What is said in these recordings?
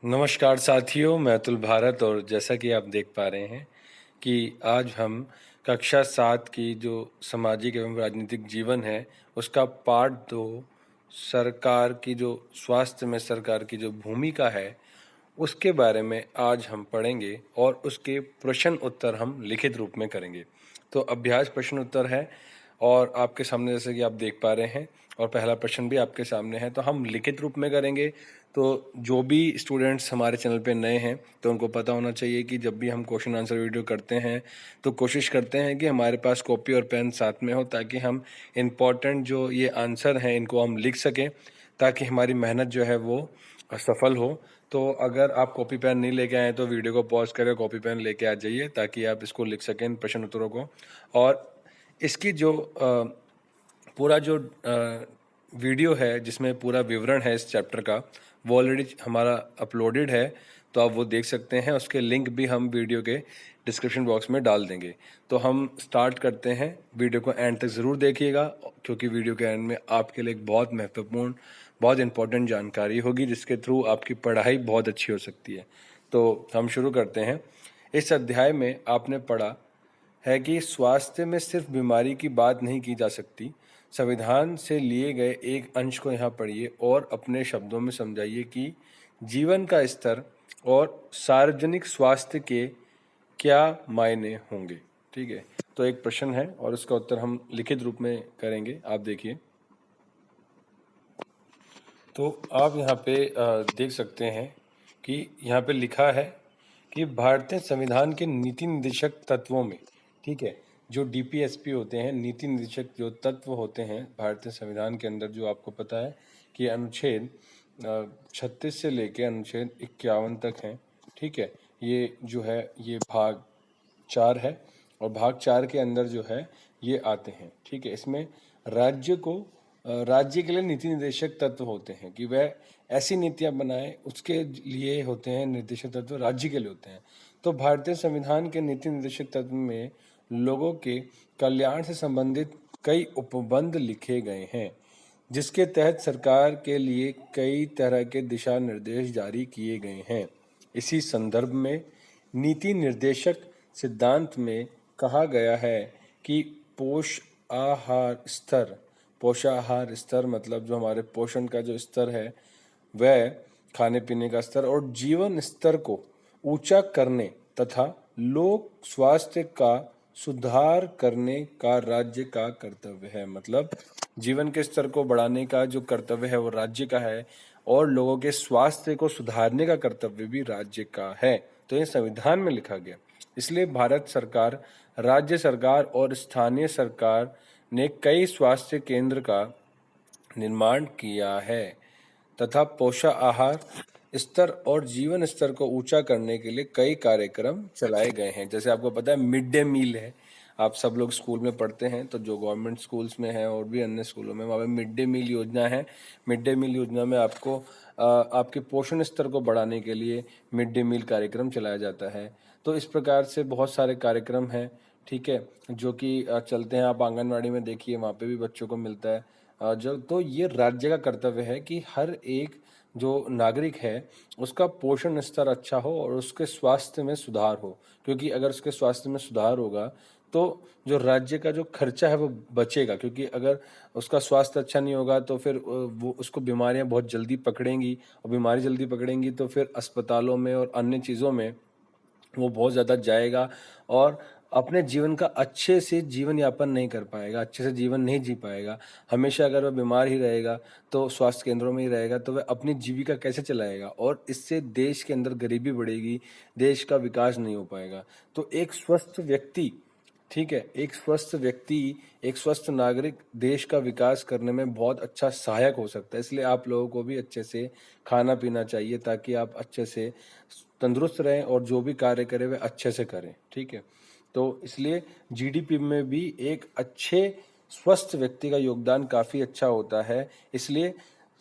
नमस्कार साथियों, मैं अतुल भारत। और जैसा कि आप देख पा रहे हैं कि आज हम कक्षा 7 की जो सामाजिक एवं राजनीतिक जीवन है उसका पार्ट 2 सरकार की जो स्वास्थ्य में सरकार की जो भूमिका है उसके बारे में आज हम पढ़ेंगे और उसके प्रश्न उत्तर हम लिखित रूप में करेंगे। तो अभ्यास प्रश्न उत्तर है और आपके सामने जैसे कि आप देख पा रहे हैं और पहला प्रश्न भी आपके सामने है, तो हम लिखित रूप में करेंगे। तो जो भी स्टूडेंट्स हमारे चैनल पे नए हैं तो उनको पता होना चाहिए कि जब भी हम क्वेश्चन आंसर वीडियो करते हैं तो कोशिश करते हैं कि हमारे पास कॉपी और पेन साथ में हो, ताकि हम इम्पॉर्टेंट जो ये आंसर हैं इनको हम लिख सकें, ताकि हमारी मेहनत जो है वो सफल हो। तो अगर आप कॉपी पेन नहीं लेके आए तो वीडियो को पॉज करें, कॉपी पेन लेके आ जाइए ताकि आप इसको लिख सकें इन प्रश्न उत्तरों को। और इसकी जो पूरा जो वीडियो है जिसमें पूरा विवरण है इस चैप्टर का, वो ऑलरेडी हमारा अपलोडेड है, तो आप वो देख सकते हैं। उसके लिंक भी हम वीडियो के डिस्क्रिप्शन बॉक्स में डाल देंगे। तो हम स्टार्ट करते हैं। वीडियो को एंड तक ज़रूर देखिएगा, क्योंकि वीडियो के एंड में आपके लिए एक बहुत महत्वपूर्ण, बहुत इंपॉर्टेंट जानकारी होगी जिसके थ्रू आपकी पढ़ाई बहुत अच्छी हो सकती है। तो हम शुरू करते हैं। इस अध्याय में आपने पढ़ा है कि स्वास्थ्य में सिर्फ बीमारी की बात नहीं की जा सकती। संविधान से लिए गए एक अंश को यहाँ पढ़िए और अपने शब्दों में समझाइए कि जीवन का स्तर और सार्वजनिक स्वास्थ्य के क्या मायने होंगे। ठीक है, तो एक प्रश्न है और उसका उत्तर हम लिखित रूप में करेंगे। आप देखिए, तो आप यहाँ पे देख सकते हैं कि यहाँ पे लिखा है कि भारतीय संविधान के नीति निर्देशक तत्वों में, ठीक है, जो डीपीएसपी होते हैं, नीति निर्देशक जो तत्व होते हैं भारतीय संविधान के अंदर, जो आपको पता है कि अनुच्छेद 36 से लेके अनुच्छेद 51 तक हैं। ठीक है, ये जो है ये भाग 4 है और भाग 4 के अंदर जो है ये आते हैं। ठीक है, इसमें राज्य के लिए नीति निर्देशक तत्व होते हैं कि वह ऐसी नीतियां बनाए, उसके लिए होते हैं निर्देशक तत्व, राज्य के लिए होते हैं। तो भारतीय संविधान के नीति निर्देशक तत्व में लोगों के कल्याण से संबंधित कई उपबंध लिखे गए हैं, जिसके तहत सरकार के लिए कई तरह के दिशा निर्देश जारी किए गए हैं। इसी संदर्भ में नीति निर्देशक सिद्धांत में कहा गया है कि पोषाहार स्तर मतलब जो हमारे पोषण का जो स्तर है, वह खाने पीने का स्तर और जीवन स्तर को ऊंचा करने तथा लोक स्वास्थ्य का सुधार करने का राज्य का कर्तव्य है। मतलब जीवन के स्तर को बढ़ाने का जो कर्तव्य है वो राज्य का है और लोगों के स्वास्थ्य को सुधारने का कर्तव्य भी राज्य का है। तो ये संविधान में लिखा गया। इसलिए भारत सरकार, राज्य सरकार और स्थानीय सरकार ने कई स्वास्थ्य केंद्र का निर्माण किया है तथा पोषाहार स्तर और जीवन स्तर को ऊंचा करने के लिए कई कार्यक्रम चलाए गए हैं। जैसे आपको पता है मिड डे मील है, आप सब लोग स्कूल में पढ़ते हैं, तो जो गवर्नमेंट स्कूल्स में है और भी अन्य स्कूलों में, वहाँ पे मिड डे मील योजना है। मिड डे मील योजना में आपको आपके पोषण स्तर को बढ़ाने के लिए मिड डे मील कार्यक्रम चलाया जाता है। तो इस प्रकार से बहुत सारे कार्यक्रम हैं, ठीक है, जो कि चलते हैं। आप आंगनवाड़ी में देखिए, वहाँ पे भी बच्चों को मिलता है। जो तो ये राज्य का कर्तव्य है कि हर एक जो नागरिक है उसका पोषण स्तर अच्छा हो और उसके स्वास्थ्य में सुधार हो, क्योंकि अगर उसके स्वास्थ्य में सुधार होगा तो जो राज्य का जो खर्चा है वो बचेगा। क्योंकि अगर उसका स्वास्थ्य अच्छा नहीं होगा तो फिर वो उसको बीमारियां बहुत जल्दी पकड़ेंगी और बीमारी जल्दी पकड़ेंगी तो फिर अस्पतालों में और अन्य चीज़ों में वो बहुत ज़्यादा जाएगा और अपने जीवन का अच्छे से जीवन यापन नहीं कर पाएगा, अच्छे से जीवन नहीं जी पाएगा। हमेशा अगर वह बीमार ही रहेगा, तो स्वास्थ्य केंद्रों में ही रहेगा, तो वह अपनी जीविका कैसे चलाएगा और इससे देश के अंदर गरीबी बढ़ेगी, देश का विकास नहीं हो पाएगा। तो एक स्वस्थ व्यक्ति, ठीक है, एक स्वस्थ व्यक्ति, एक स्वस्थ नागरिक देश का विकास करने में बहुत अच्छा सहायक हो सकता है। इसलिए आप लोगों को भी अच्छे से खाना पीना चाहिए ताकि आप अच्छे से तंदुरुस्त रहें और जो भी कार्य करें वे अच्छे से करें। ठीक है, तो इसलिए जीडीपी में भी एक अच्छे स्वस्थ व्यक्ति का योगदान काफ़ी अच्छा होता है। इसलिए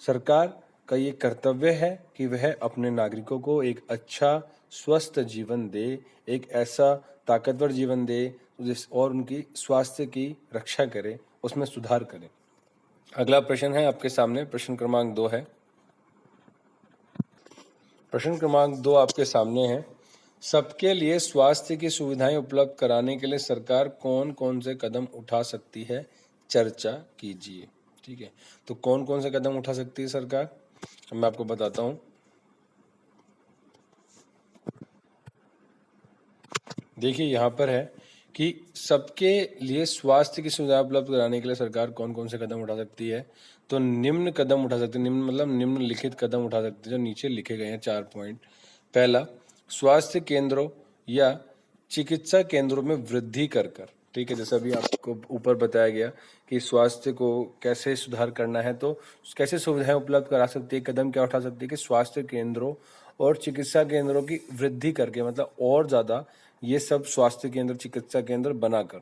सरकार का ये कर्तव्य है कि वह अपने नागरिकों को एक अच्छा स्वस्थ जीवन दे, एक ऐसा ताकतवर जीवन दे और उनकी स्वास्थ्य की रक्षा करे, उसमें सुधार करे। अगला प्रश्न है आपके सामने, प्रश्न क्रमांक 2 है प्रश्न क्रमांक 2 आपके सामने है। सबके लिए स्वास्थ्य की सुविधाएं उपलब्ध कराने के लिए सरकार कौन कौन से कदम उठा सकती है, चर्चा कीजिए। ठीक है, तो कौन कौन से कदम उठा सकती है सरकार, मैं आपको बताता हूं। देखिए यहाँ पर है कि सबके लिए स्वास्थ्य की सुविधा उपलब्ध कराने के लिए सरकार कौन कौन से कदम उठा सकती है। तो निम्न कदम उठा सकती है, निम्न मतलब निम्नलिखित कदम उठा सकती है, जो नीचे लिखे गए हैं 4 पॉइंट। पहला, स्वास्थ्य केंद्रों या चिकित्सा केंद्रों में वृद्धि कर कर। ठीक है, जैसा अभी आपको ऊपर बताया गया कि स्वास्थ्य को कैसे सुधार करना है, तो कैसे सुविधाएं उपलब्ध करा सकती है, कदम क्या उठा सकती है कि स्वास्थ्य केंद्रों और चिकित्सा केंद्रों की वृद्धि करके, मतलब और ज़्यादा ये सब स्वास्थ्य केंद्र चिकित्सा केंद्र बनाकर।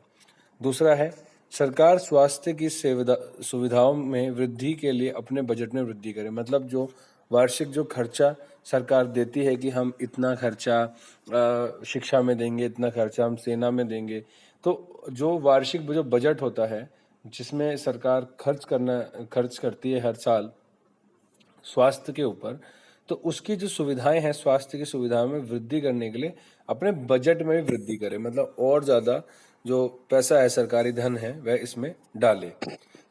दूसरा है, सरकार स्वास्थ्य की सुविधाओं में वृद्धि के लिए अपने बजट में वृद्धि करे, मतलब जो वार्षिक जो खर्चा सरकार देती है कि हम इतना खर्चा शिक्षा में देंगे, इतना खर्चा हम सेना में देंगे, तो जो वार्षिक जो बजट होता है जिसमें सरकार खर्च करती है हर साल स्वास्थ्य के ऊपर, तो उसकी जो सुविधाएं हैं स्वास्थ्य की सुविधाओं में वृद्धि करने के लिए अपने बजट में भी वृद्धि करे, मतलब और ज़्यादा जो पैसा है सरकारी धन है वह इसमें डाले।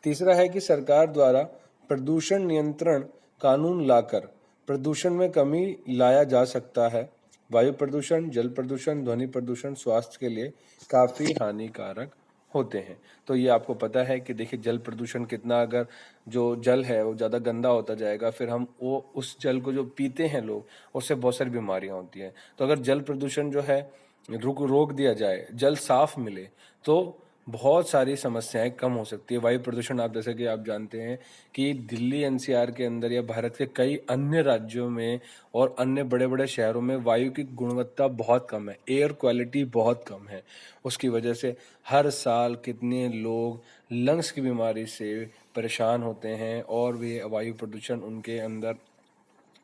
तीसरा है कि सरकार द्वारा प्रदूषण नियंत्रण कानून लाकर प्रदूषण में कमी लाया जा सकता है। वायु प्रदूषण, जल प्रदूषण, ध्वनि प्रदूषण स्वास्थ्य के लिए काफ़ी हानिकारक होते हैं। तो ये आपको पता है कि देखिए जल प्रदूषण कितना, अगर जो जल है वो ज़्यादा गंदा होता जाएगा, फिर हम वो उस जल को जो पीते हैं लोग, उससे बहुत सारी बीमारियां होती हैं। तो अगर जल प्रदूषण जो है रोक दिया जाए, जल साफ मिले, तो बहुत सारी समस्याएं कम हो सकती है। वायु प्रदूषण, आप जैसे कि आप जानते हैं कि दिल्ली एनसीआर के अंदर या भारत के कई अन्य राज्यों में और अन्य बड़े बड़े शहरों में वायु की गुणवत्ता बहुत कम है, एयर क्वालिटी बहुत कम है। उसकी वजह से हर साल कितने लोग लंग्स की बीमारी से परेशान होते हैं और वे वायु प्रदूषण उनके अंदर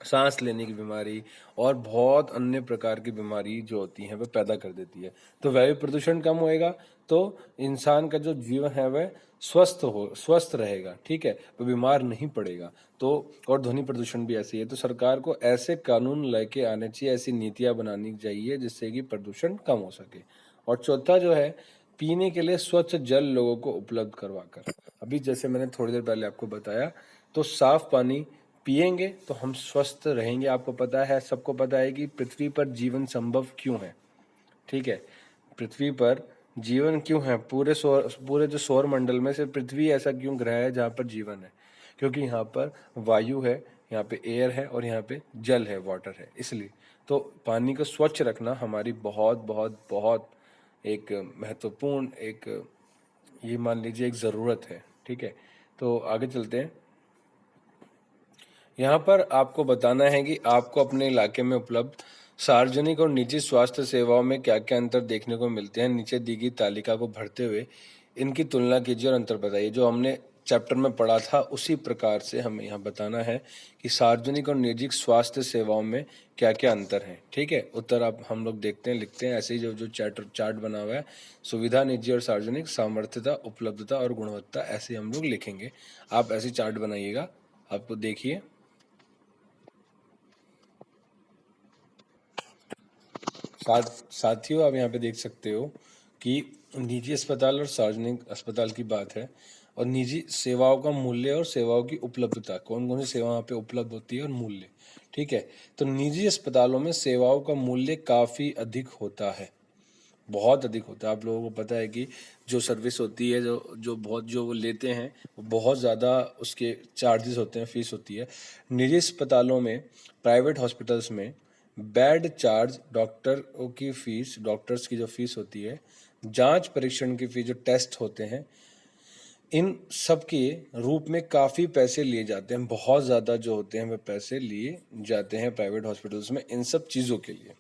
सांस लेने की बीमारी और बहुत अन्य प्रकार की बीमारी जो होती हैं वह पैदा कर देती है। तो वायु प्रदूषण कम होएगा तो इंसान का जो जीवन है वह स्वस्थ रहेगा। ठीक है, वह बीमार नहीं पड़ेगा। तो और ध्वनि प्रदूषण भी ऐसी है, तो सरकार को ऐसे कानून लेके आने चाहिए, ऐसी नीतियां बनानी चाहिए जिससे कि प्रदूषण कम हो सके। और चौथा जो है, पीने के लिए स्वच्छ जल लोगों को उपलब्ध करवाकर। अभी जैसे मैंने थोड़ी देर पहले आपको बताया, तो साफ पानी पिएंगे तो हम स्वस्थ रहेंगे। आपको पता है, सबको पता है कि पृथ्वी पर जीवन संभव क्यों है। ठीक है, पृथ्वी पर जीवन क्यों है, पूरे जो सौर मंडल में से पृथ्वी ऐसा क्यों ग्रह है जहाँ पर जीवन है, क्योंकि यहाँ पर वायु है, यहाँ पे एयर है और यहाँ पे जल है, वाटर है, इसलिए। तो पानी को स्वच्छ रखना हमारी बहुत बहुत बहुत एक महत्वपूर्ण एक, ये मान लीजिए एक ज़रूरत है। ठीक है, तो आगे चलते हैं। यहाँ पर आपको बताना है कि आपको अपने इलाके में उपलब्ध सार्वजनिक और निजी स्वास्थ्य सेवाओं में क्या क्या अंतर देखने को मिलते हैं। नीचे दी गई तालिका को भरते हुए इनकी तुलना कीजिए और अंतर बताइए। जो हमने चैप्टर में पढ़ा था उसी प्रकार से हमें यहाँ बताना है कि सार्वजनिक और निजी स्वास्थ्य सेवाओं में क्या क्या अंतर है। ठीक है, उत्तर आप हम लोग देखते हैं, लिखते हैं ऐसे ही जो जो चार्ट बना हुआ है, सुविधा, निजी और सार्वजनिक, सामर्थ्यता, उपलब्धता और गुणवत्ता, ऐसे हम लोग लिखेंगे। आप ऐसे चार्ट बनाइएगा, आपको देखिए। साथियों, आप यहाँ पे देख सकते हो कि निजी अस्पताल और सार्वजनिक अस्पताल की बात है, और निजी सेवाओं का मूल्य और सेवाओं की उपलब्धता, कौन कौन सी सेवा यहाँ पे उपलब्ध होती है और मूल्य। ठीक है, तो निजी अस्पतालों में सेवाओं का मूल्य काफ़ी अधिक होता है, बहुत अधिक होता है। आप लोगों को पता है कि जो सर्विस होती है, जो वो लेते हैं, वो बहुत ज़्यादा उसके चार्जेस होते हैं, फीस होती है। निजी अस्पतालों में, प्राइवेट हॉस्पिटल्स में बेड चार्ज, डॉक्टर्स की जो फीस होती है, जांच परीक्षण की फीस, जो टेस्ट होते हैं, इन सब के रूप में काफ़ी पैसे लिए जाते हैं, बहुत ज़्यादा जो होते हैं वह पैसे लिए जाते हैं प्राइवेट हॉस्पिटल्स में इन सब चीज़ों के लिए।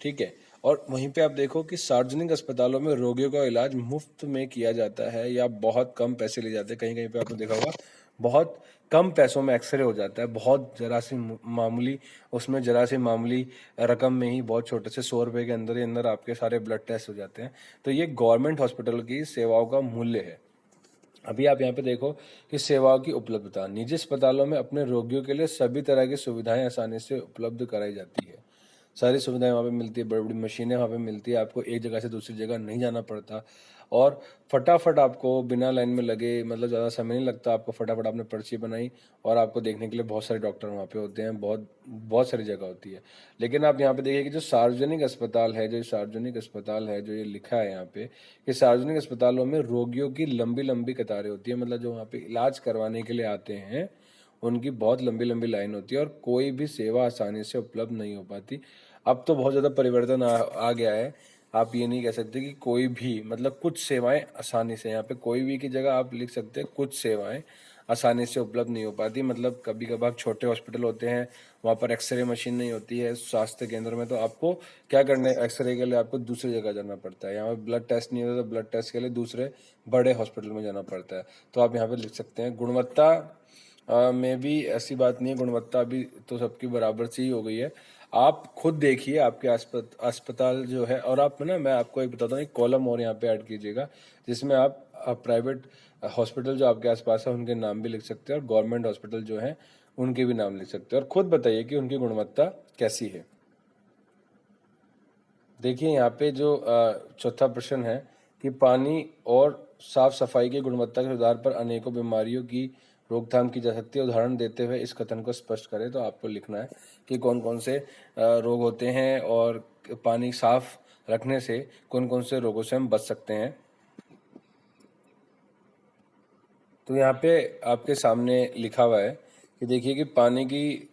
ठीक है, और वहीं पे आप देखो कि सार्वजनिक अस्पतालों में रोगियों का इलाज मुफ्त में किया जाता है या बहुत कम पैसे लिए जाते हैं। कहीं कहीं पे आपने देखा होगा बहुत कम पैसों में एक्सरे हो जाता है, बहुत जरा सी मामूली, उसमें जरा सी मामूली रकम में ही, बहुत छोटे से 100 रुपये के अंदर ही अंदर आपके सारे ब्लड टेस्ट हो जाते हैं। तो ये गवर्नमेंट हॉस्पिटल की सेवाओं का मूल्य है। अभी आप यहाँ पे देखो कि सेवाओं की उपलब्धता। निजी अस्पतालों में अपने रोगियों के लिए सभी तरह की सुविधाएं आसानी से उपलब्ध कराई जाती है। सारी सुविधाएं वहाँ पे मिलती है, बड़ी बड़ी मशीनें वहाँ पे मिलती है, आपको एक जगह से दूसरी जगह नहीं जाना पड़ता और फटाफट आपको बिना लाइन में लगे, मतलब ज़्यादा समय नहीं लगता, आपको फटाफट आपने पर्ची बनाई और आपको देखने के लिए बहुत सारे डॉक्टर वहाँ पे होते हैं, बहुत बहुत सारी जगह होती है। लेकिन आप यहाँ पे देखिए कि जो सार्वजनिक अस्पताल है, जो ये लिखा है यहाँ पे कि सार्वजनिक अस्पतालों में रोगियों की लंबी लंबी कतारें होती है, मतलब जो वहाँ पे इलाज करवाने के लिए आते हैं उनकी बहुत लंबी लंबी लाइन होती है और कोई भी सेवा आसानी से उपलब्ध नहीं हो पाती। अब तो बहुत ज़्यादा परिवर्तन आ गया है। आप ये नहीं कह सकते कि कोई भी, मतलब कुछ सेवाएं आसानी से, यहाँ पे कोई भी की जगह आप लिख सकते हैं कुछ सेवाएं आसानी से उपलब्ध नहीं हो पाती। मतलब कभी कभार छोटे हॉस्पिटल होते हैं, वहाँ पर एक्सरे मशीन नहीं होती है। स्वास्थ्य केंद्र में तो आपको क्या करना है, एक्सरे के लिए आपको दूसरी जगह जाना पड़ता है। यहाँ पर ब्लड टेस्ट नहीं होता तो ब्लड टेस्ट के लिए दूसरे बड़े हॉस्पिटल में जाना पड़ता है। तो आप यहाँ पे लिख सकते हैं गुणवत्ता में भी ऐसी बात नहीं है, गुणवत्ता अभी तो सबकी बराबर सी ही हो गई है। आप खुद देखिए आपके अस्पताल जो है, और आप ना, मैं आपको एक बताता हूँ, एक कॉलम और यहाँ पे ऐड कीजिएगा जिसमें आप प्राइवेट हॉस्पिटल जो आपके आसपास है उनके नाम भी लिख सकते हैं और गवर्नमेंट हॉस्पिटल जो है उनके भी नाम लिख सकते हैं और खुद बताइए कि उनकी गुणवत्ता कैसी है। देखिए यहाँ पे जो चौथा प्रश्न है कि पानी और साफ सफाई की गुणवत्ता के सुधार पर अनेकों बीमारियों की रोकथाम की जा सकती है। उदाहरण देते हुए इस कथन को स्पष्ट करें। तो आपको लिखना है कि कौन कौन से रोग होते हैं और पानी साफ रखने से कौन कौन से रोगों से हम बच सकते हैं। तो यहाँ पे आपके सामने लिखा हुआ है कि देखिए कि पानी की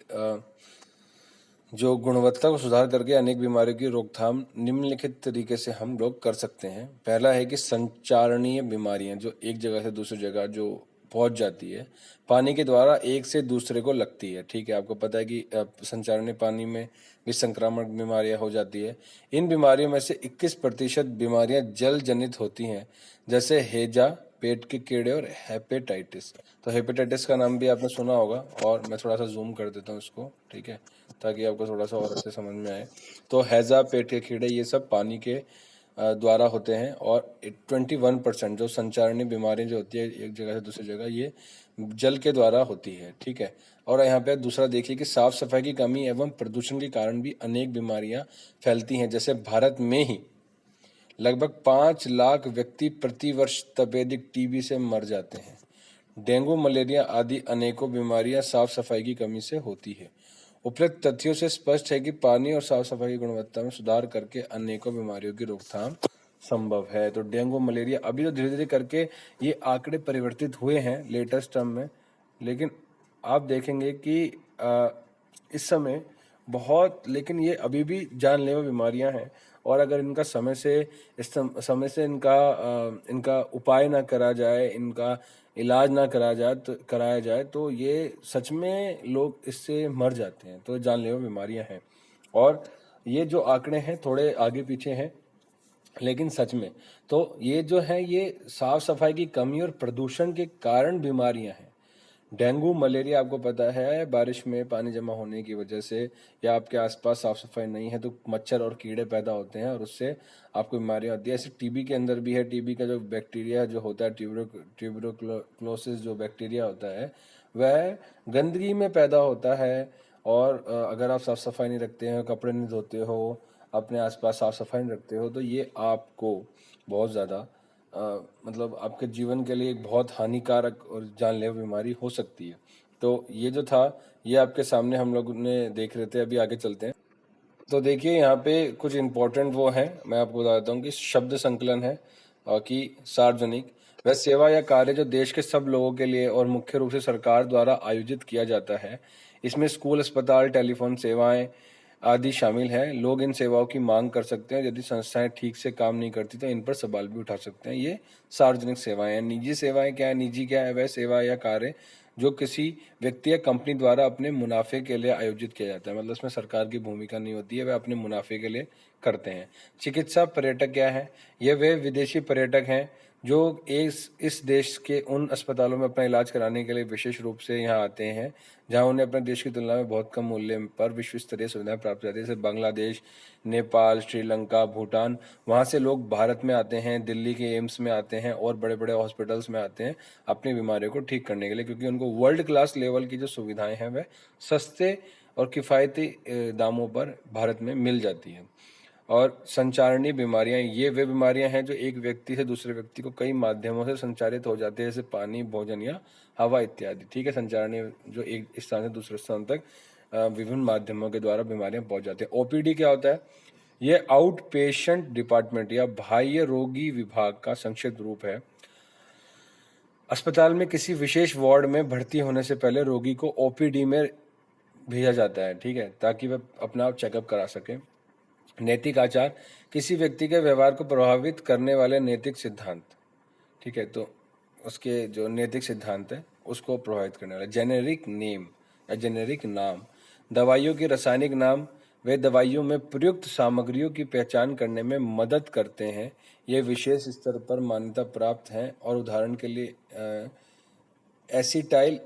जो गुणवत्ता को सुधार करके अनेक बीमारियों की रोकथाम निम्नलिखित तरीके से हम लोग कर सकते हैं। पहला है कि संचारणीय बीमारियां जो एक जगह से दूसरी जगह जो पहुंच जाती है, पानी के द्वारा एक से दूसरे को लगती है। ठीक है, आपको पता है कि संचारणीय पानी में भी संक्रामक बीमारियां हो जाती है। इन बीमारियों में से 21% बीमारियां जल जनित होती हैं, जैसे हैजा, पेट के कीड़े और हेपेटाइटिस। तो हेपेटाइटिस का नाम भी आपने सुना होगा और मैं थोड़ा सा जूम कर देता हूँ इसको, ठीक है, ताकि आपको थोड़ा सा और अच्छे समझ में आए। तो हैजा, पेट के कीड़े, ये सब पानी के द्वारा होते हैं और 21% जो संचारणीय बीमारियां जो होती है एक जगह से दूसरी जगह, ये जल के द्वारा होती है। ठीक है, और यहाँ पे दूसरा देखिए कि साफ सफाई की कमी एवं प्रदूषण के कारण भी अनेक बीमारियां फैलती हैं। जैसे भारत में ही लगभग 5 लाख व्यक्ति प्रतिवर्ष तपेदिक टीबी से मर जाते हैं। डेंगू, मलेरिया आदि अनेकों बीमारियां साफ सफाई की कमी से होती है। उपरोक्त तथ्यों से स्पष्ट है कि पानी और साफ सफाई की गुणवत्ता में सुधार करके अनेकों बीमारियों की रोकथाम संभव है। तो डेंगू, मलेरिया अभी तो धीरे धीरे करके ये आंकड़े परिवर्तित हुए हैं लेटेस्ट टर्म में, लेकिन आप देखेंगे कि इस समय बहुत, लेकिन ये अभी भी जानलेवा बीमारियां हैं और अगर इनका समय से इनका उपाय ना करा जाए, इनका इलाज ना कराया जाए तो ये सच में लोग इससे मर जाते हैं। तो जानलेवा बीमारियां हैं और ये जो आंकड़े हैं थोड़े आगे पीछे हैं, लेकिन सच में तो ये जो है ये साफ सफाई की कमी और प्रदूषण के कारण बीमारियां हैं। डेंगू, मलेरिया आपको पता है बारिश में पानी जमा होने की वजह से या आपके आसपास साफ सफाई नहीं है तो मच्छर और कीड़े पैदा होते हैं और उससे आपको बीमारियां होती है। ऐसे टीबी के अंदर भी है। टीबी का जो बैक्टीरिया जो होता है, ट्यूबरक्लोसिस जो बैक्टीरिया होता है, वह गंदगी में पैदा होता है और अगर आप साफ सफाई नहीं रखते हैं, कपड़े नहीं धोते हो, अपने आसपास साफ सफाई नहीं रखते हो, तो ये आपको बहुत ज़्यादा मतलब आपके जीवन के लिए एक बहुत हानिकारक और जानलेवा बीमारी हो सकती है। तो ये जो था ये आपके सामने हम लोग ने देख रहे थे। अभी आगे चलते हैं। तो देखिए यहाँ पे कुछ इम्पोर्टेंट वो हैं, मैं आपको बता देता हूँ कि शब्द संकलन है कि सार्वजनिक वह सेवा या कार्य जो देश के सब लोगों के लिए और मुख्य रूप से सरकार द्वारा आयोजित किया जाता है। इसमें स्कूल, अस्पताल, टेलीफोन सेवाएं आदि शामिल हैं। लोग इन सेवाओं की मांग कर सकते हैं। यदि संस्थाएं ठीक से काम नहीं करती तो इन पर सवाल भी उठा सकते हैं। ये सार्वजनिक सेवाएं हैं। निजी सेवाएं क्या है? निजी क्या है? वह सेवा या कार्य जो किसी व्यक्ति या कंपनी द्वारा अपने मुनाफे के लिए आयोजित किया जाता है। मतलब इसमें सरकार की भूमिका नहीं होती है, वह अपने मुनाफे के लिए करते हैं। चिकित्सा पर्यटक क्या है? ये वे विदेशी पर्यटक हैं जो इस देश के उन अस्पतालों में अपना इलाज कराने के लिए विशेष रूप से यहाँ आते हैं जहाँ उन्हें अपने देश की तुलना में बहुत कम मूल्य पर विश्व स्तरीय सुविधाएं प्राप्त हो जाती है, जैसे बांग्लादेश, नेपाल, श्रीलंका, भूटान। वहाँ से लोग भारत में आते हैं, दिल्ली के एम्स में आते हैं और बड़े बड़े हॉस्पिटल्स में आते हैं अपनी बीमारियों को ठीक करने के लिए, क्योंकि उनको वर्ल्ड क्लास लेवल की जो सुविधाएं हैं वह सस्ते और किफ़ायती दामों पर भारत में मिल जाती है। और संचारणीय बीमारियां, ये वे बीमारियां हैं जो एक व्यक्ति से दूसरे व्यक्ति को कई माध्यमों से संचारित हो जाते हैं, जैसे पानी, भोजन या हवा इत्यादि। ठीक है, संचारणीय जो एक स्थान से दूसरे स्थान तक विभिन्न माध्यमों के द्वारा बीमारियां पहुंच जाती है। ओपीडी क्या होता है? ये आउट पेशेंट डिपार्टमेंट या बाह्य रोगी विभाग का संक्षिप्त रूप है। अस्पताल में किसी विशेष वार्ड में भर्ती होने से पहले रोगी को ओपीडी में भेजा जाता है, ठीक है, ताकि वह अपना चेकअप करा सके। नैतिक आचार, किसी व्यक्ति के व्यवहार को प्रभावित करने वाले नैतिक सिद्धांत, ठीक है, तो उसके जो नैतिक सिद्धांत है उसको प्रभावित करने वाला। जेनेरिक नेम या जेनेरिक नाम, दवाइयों के रासायनिक नाम वे दवाइयों में प्रयुक्त सामग्रियों की पहचान करने में मदद करते हैं। ये विशेष स्तर पर मान्यता प्राप्त हैं और उदाहरण के लिए एसिटाइल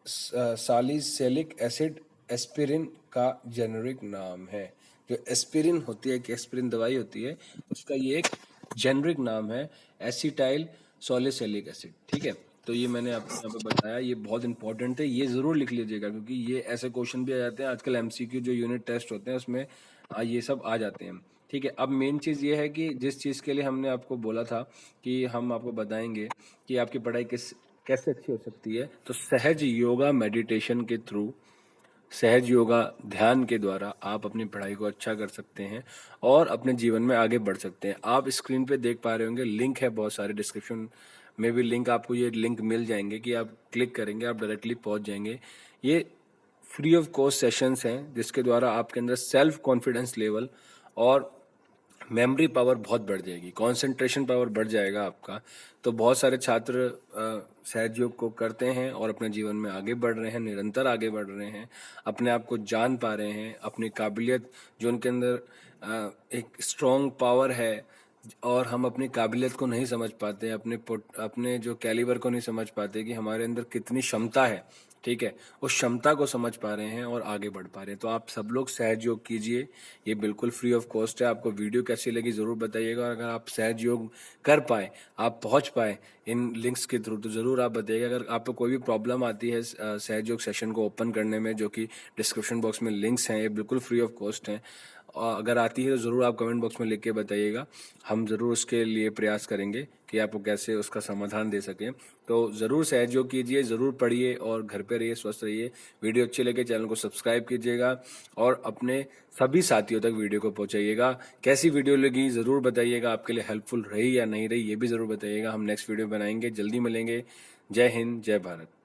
सालिसिलिक एसिड एस्पिरिन का जेनेरिक नाम है। जो एस्पिरिन होती है, कि एस्पिरिन दवाई होती है, उसका ये एक जेनेरिक नाम है एसिटाइल सॉलिसिलिक एसिड। ठीक है, तो ये मैंने आपको यहाँ पे बताया, ये बहुत इंपॉर्टेंट है, ये ज़रूर लिख लीजिएगा, क्योंकि ये ऐसे क्वेश्चन भी आ जाते हैं आजकल। एमसीक्यू जो यूनिट टेस्ट होते हैं उसमें ये सब आ जाते हैं। ठीक है, अब मेन चीज़ ये है कि जिस चीज़ के लिए हमने आपको बोला था कि हम आपको बताएंगे कि आपकी पढ़ाई कैसे अच्छी हो सकती है, तो सहज योगा मेडिटेशन के थ्रू, सहज योगा ध्यान के द्वारा आप अपनी पढ़ाई को अच्छा कर सकते हैं और अपने जीवन में आगे बढ़ सकते हैं। आप स्क्रीन पे देख पा रहे होंगे, लिंक है बहुत सारे, डिस्क्रिप्शन में भी लिंक, आपको ये लिंक मिल जाएंगे कि आप क्लिक करेंगे आप डायरेक्टली पहुंच जाएंगे। ये फ्री ऑफ कॉस्ट सेशंस हैं जिसके द्वारा आपके अंदर सेल्फ कॉन्फिडेंस लेवल और मेमोरी पावर बहुत बढ़ जाएगी, कंसंट्रेशन पावर बढ़ जाएगा आपका। तो बहुत सारे छात्र सहज योग को करते हैं और अपने जीवन में आगे बढ़ रहे हैं, निरंतर आगे बढ़ रहे हैं, अपने आप को जान पा रहे हैं, अपनी काबिलियत जो उनके अंदर एक स्ट्रॉन्ग पावर है, और हम अपनी काबिलियत को नहीं समझ पाते, अपने जो कैलिबर को नहीं समझ पाते कि हमारे अंदर कितनी क्षमता है। ठीक है, उस क्षमता को समझ पा रहे हैं और आगे बढ़ पा रहे हैं। तो आप सब लोग सहज योग कीजिए, ये बिल्कुल फ्री ऑफ कॉस्ट है। आपको वीडियो कैसी लगी ज़रूर बताइएगा, और अगर आप सहज योग कर पाए, आप पहुंच पाए इन लिंक्स के थ्रू, तो ज़रूर आप बताइएगा। अगर आपको कोई भी प्रॉब्लम आती है सहज योग सेशन को ओपन करने में, जो कि डिस्क्रिप्शन बॉक्स में लिंक्स हैं, ये बिल्कुल फ्री ऑफ कॉस्ट हैं, और अगर आती है तो ज़रूर आप कमेंट बॉक्स में लिख के बताइएगा। हम ज़रूर उसके लिए प्रयास करेंगे कि आपको कैसे उसका समाधान दे सकें। तो ज़रूर सहज योग कीजिए, ज़रूर पढ़िए और घर पे रहिए, स्वस्थ रहिए। वीडियो अच्छी लगे चैनल को सब्सक्राइब कीजिएगा और अपने सभी साथियों तक वीडियो को पहुंचाइएगा। कैसी वीडियो लगी ज़रूर बताइएगा, आपके लिए हेल्पफुल रही या नहीं रही ये भी ज़रूर बताइएगा। हम नेक्स्ट वीडियो बनाएंगे, जल्दी मिलेंगे। जय हिंद, जय भारत।